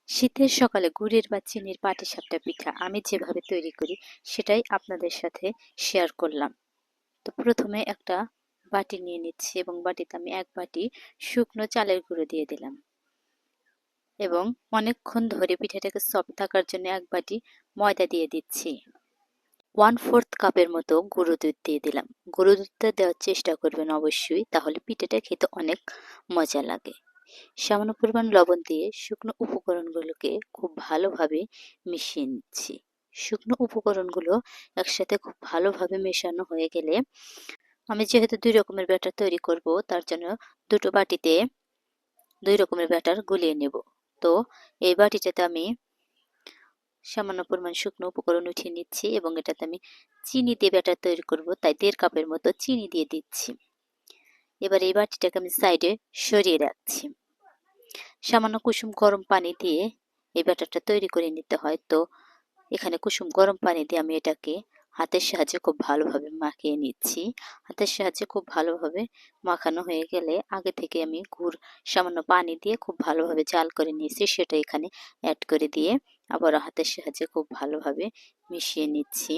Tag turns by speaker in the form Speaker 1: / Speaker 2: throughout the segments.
Speaker 1: শীতের সকালে গুড়ের বা চিনির পাটিসাপটা পিঠা আমি যেভাবে তৈরি করি সেটাই আপনাদের সাথে শেয়ার করলাম। তো প্রথমে একটা বাটি নিয়ে নিচ্ছি এবং বাটিতে আমি 1 বাটি শুকনো চালের গুঁড়ো দিয়ে দিলাম এবং অনেকক্ষণ ধরে পিঠাটাকে সফট থাকার জন্য 1 বাটি ময়দা দিয়ে দিচ্ছি। 1/4 কাপের মতো গুঁড়ো দুধ দিয়ে দিলাম। গুঁড়ো দুধটা দেওয়ার চেষ্টা করবেন অবশ্যই, তাহলে পিঠাটা খেতে অনেক মজা লাগে। সামান্য পরিমাণ লবণ দিয়ে শুকনো উপকরণগুলোকে খুব ভালোভাবে মিশিয়ে নিচ্ছি। শুকনো উপকরণগুলো একসাথে খুব ভালোভাবে মেশানো হয়ে গেলে আমি যেহেতু 2 রকমের ব্যাটার তৈরি করব, তার জন্য দুটো বাটিতে 2 রকমের ব্যাটার গুলিয়ে নেব। তো এই বাটিটাতে আমি সামান্য পরিমাণ শুকনো উপকরণ উঠিয়ে নিচ্ছি এবং এটাতে আমি চিনি দিয়ে ব্যাটার তৈরি করব, তাই 1.5 কাপের মতো চিনি দিয়ে দিচ্ছি। এবার এই বাটিটাকে আমি সাইডে সরিয়ে রাখছি। সামান্য কুসুম গরম পানি দিয়ে এই ব্যাটারটা তৈরি করে নিতে হয়। তো এখানে কুসুম গরম পানি দিয়ে আমি এটাকে হাতের সাহায্যে খুব ভালোভাবে মাখিয়ে নিচ্ছি। হাতের সাহায্যে খুব ভালোভাবে মাখানো হয়ে গেলে আগে থেকে আমি গুড় সামান্য পানি দিয়ে খুব ভালোভাবে জাল করে নিয়েছি, সেটা এখানে অ্যাড করে দিয়ে আবারও হাতের সাহায্যে খুব ভালোভাবে মিশিয়ে নিচ্ছি।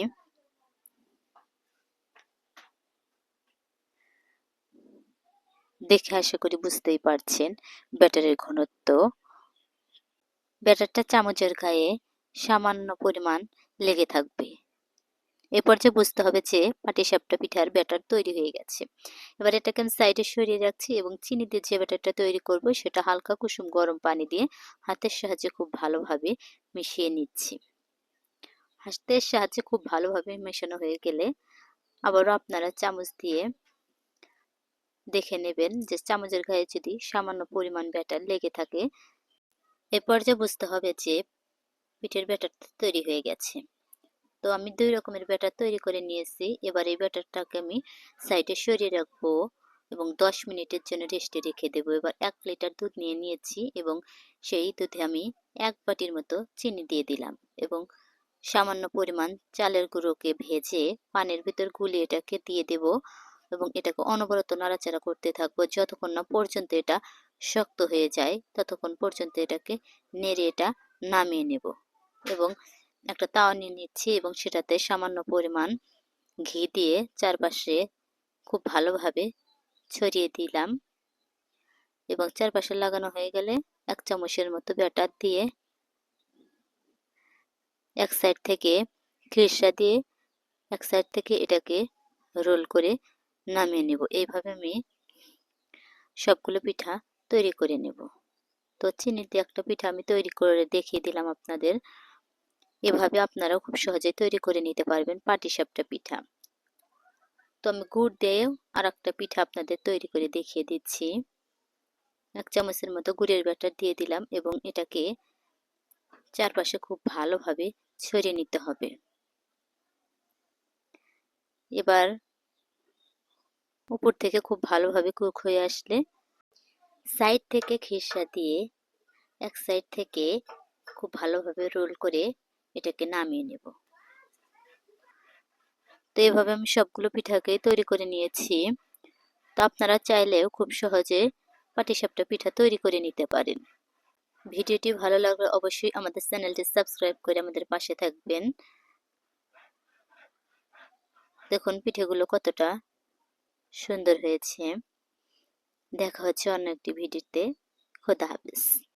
Speaker 1: দেখে আশা করি বুঝতেই পারছেন ব্যাটারের ঘনত্ব। ব্যাটারটা চামচের গায়ে সামান্য পরিমাণ লেগে থাকবে। এ পর্যায়ে বুঝতে হবে যে পাটিসাপটা পিঠার ব্যাটার তৈরি হয়ে গেছে। এবার এটাকে আমি সাইডে সরিয়ে রাখছি এবং চিনি দিয়ে যে ব্যাটারটা তৈরি করব সেটা হালকা কুসুম গরম পানি দিয়ে হাতের সাহায্যে খুব ভালোভাবে মিশিয়ে নিচ্ছি। হাতের সাহায্যে খুব ভালোভাবে মেশানো হয়ে গেলে আবারও আপনারা চামচ দিয়ে দেখে নেবেন যে চামচের গায়ে যদি সামান্য পরিমাণ ব্যাটার লেগে থাকে, এ পর্যায়ে বুঝতে হবে যে পিঠের ব্যাটারটা তৈরি হয়ে গেছে। তো আমি 2 রকমের ব্যাটার তৈরি করে নিয়েছি। এবার এই ব্যাটারটাকে আমি সাইডে সরিয়ে রাখবো এবং 10 মিনিটের জন্য রেস্টে রেখে দেবো। এবার 1 লিটার দুধ নিয়ে নিয়েছি এবং সেই দুধে আমি 1 বাটির মতো চিনি দিয়ে দিলাম এবং সামান্য পরিমাণ চালের গুঁড়োকে ভেজে পানির ভিতর গুলিয়ে এটাকে দিয়ে দেব এবং এটাকে অনবরত নাড়াচাড়া করতে থাকবো যতক্ষণ না পর্যন্ত এটা শক্ত হয়ে যায়, ততক্ষণ পর্যন্ত এটাকে নেড়ে এটা নামিয়ে নেব এবং একটা তাওয়া নিয়ে নিচ্ছি এবং সেটাতে সামান্য পরিমাণ ঘি দিয়ে চারপাশে খুব ভালোভাবে ছড়িয়ে দিলাম এবং চারপাশে লাগানো হয়ে গেলে 1 চামচের মতো ব্যাটার দিয়ে এক সাইড থেকে খিরসা দিয়ে এক সাইড থেকে এটাকে রোল করে নামিয়ে নেব। এইভাবে আমি সবগুলো পিঠা তৈরি করে নেব। তো চিনি দিয়ে একটা পিঠা আমি তৈরি করে দেখিয়ে দিলাম আপনাদের। এভাবে আপনারাও খুব সহজে তৈরি করে নিতে পারবেন পাটিসাপটা পিঠা। তো আমি গুড় দিয়েও আর একটা পিঠা আপনাদের তৈরি করে দেখিয়ে দিচ্ছি। 1 চামচের মতো গুড়ের ব্যাটার দিয়ে দিলাম এবং এটাকে চারপাশে খুব ভালোভাবে ছড়িয়ে নিতে হবে। এবার উপর থেকে খুব ভালোভাবে কুক হয়ে আসলে সাইড থেকে খিরসা দিয়ে এক সাইড থেকে খুব ভালোভাবে রোল করে এটাকে নামিয়ে নেব। তো এভাবে আমি সবগুলো পিঠাকে তৈরি করে নিয়েছি। তো আপনারা চাইলেও খুব সহজে পাটিসাপটা পিঠা তৈরি করে নিতে পারেন। ভিডিওটি ভালো লাগলে অবশ্যই আমাদের চ্যানেলটি সাবস্ক্রাইব করে আমাদের পাশে থাকবেন। দেখুন পিঠেগুলো কতটা সুন্দর হয়েছে। দেখা হচ্ছে অন্য একটি ভিডিওতে। খোদা হাফেজ।